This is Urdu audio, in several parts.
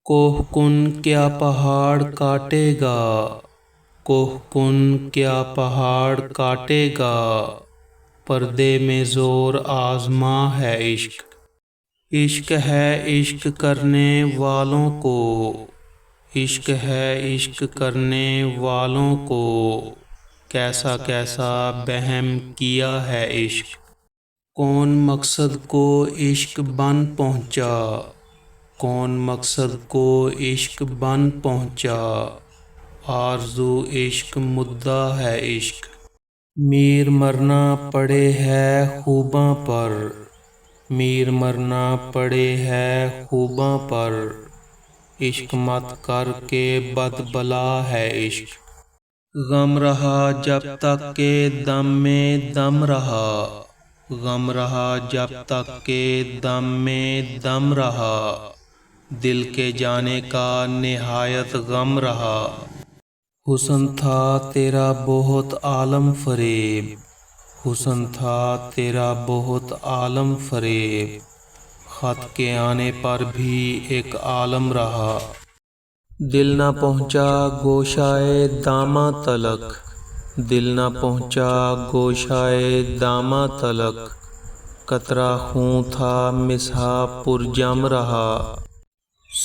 کوہ کن کیا پہاڑ کاٹے گا، کوہ کن کیا پہاڑ کاٹے گا، پردے میں زور آزما ہے عشق۔ عشق ہے عشق کرنے والوں کو، عشق ہے عشق کرنے والوں کو، کیسا کیسا بہم کیا ہے عشق۔ کون مقصد کو عشق بن پہنچا، کون مقصد کو عشق بن پہنچا، آرزو عشق مدعا ہے عشق۔ میر مرنا پڑے ہے خوباں پر، میر مرنا پڑے ہے خوباں پر، عشق مت کر کے بد بلا ہے عشق۔ غم رہا جب تک کہ دم میں دم رہا، غم رہا جب تک کہ دم میں دم رہا، دل کے جانے کا نہایت غم رہا۔ حسن تھا تیرا بہت عالم فریب، حسن تھا تیرا بہت عالم فریب، خط کے آنے پر بھی ایک عالم رہا۔ دل نہ پہنچا گوشائے داماں تلک، دل نہ پہنچا گوشائے داماں تلک، قطرہ خون تھا مسحا پرجم رہا۔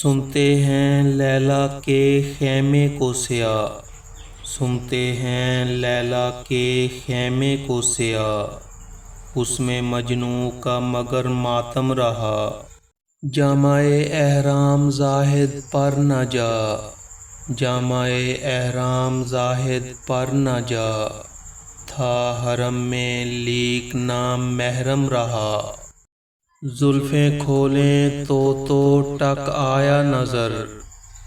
سنتے ہیں لیلی کے خیمے کو سیاہ، سنتے ہیں لیلی کے خیمے کو سیاہ، اس میں مجنوں کا مگر ماتم رہا۔ جامہ احرام زاہد پر نہ جا، جامہ احرام زاہد پر نہ جا، تھا حرم میں لیک نام محرم رہا۔ زلفیں کھولیں تو ٹک آیا نظر،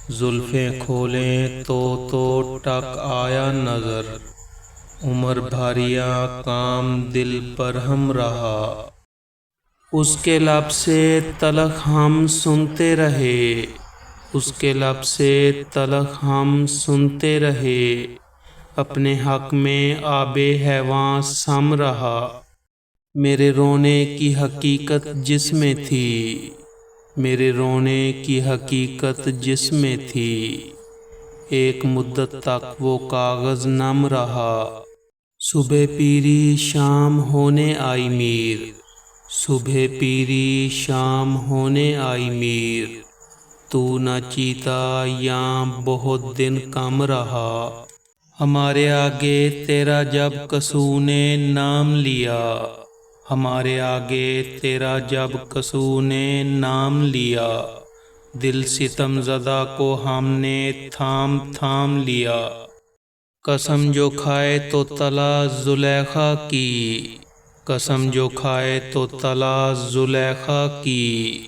زلفیں کھولیں تو ٹک آیا نظر، عمر بھریاں کام دل برہم رہا۔ اس کے لب سے تلخ ہم سنتے رہے، اس کے لب سے تلخ ہم سنتے رہے، اپنے حق میں آب حیواں سم رہا۔ میرے رونے کی حقیقت جس میں تھی، میرے رونے کی حقیقت جس میں تھی، ایک مدت تک وہ کاغذ نم رہا۔ صبح پیری شام ہونے آئی میر، صبح پیری شام ہونے آئی میر، تو نہ چیتا یاں بہت دن کم رہا۔ ہمارے آگے تیرا جب کسوہ نے نام لیا، ہمارے آگے تیرا جب کسوہ نے نام لیا، دل ستم زدہ کو ہم نے تھام تھام لیا۔ قسم جو کھائے تو طلع زلیخا کی، قسم جو کھائے تو طلع زلیخا کی،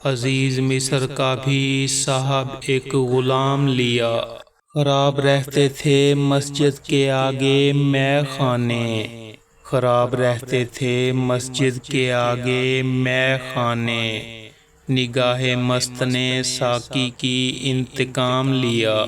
عزیز مصر کا بھی صاحب ایک غلام لیا۔ خراب رہتے تھے مسجد کے آگے مے خانے، خراب رہتے تھے مسجد کے آگے مے خانے، نگاہ مست نے ساقی کی انتقام لیا۔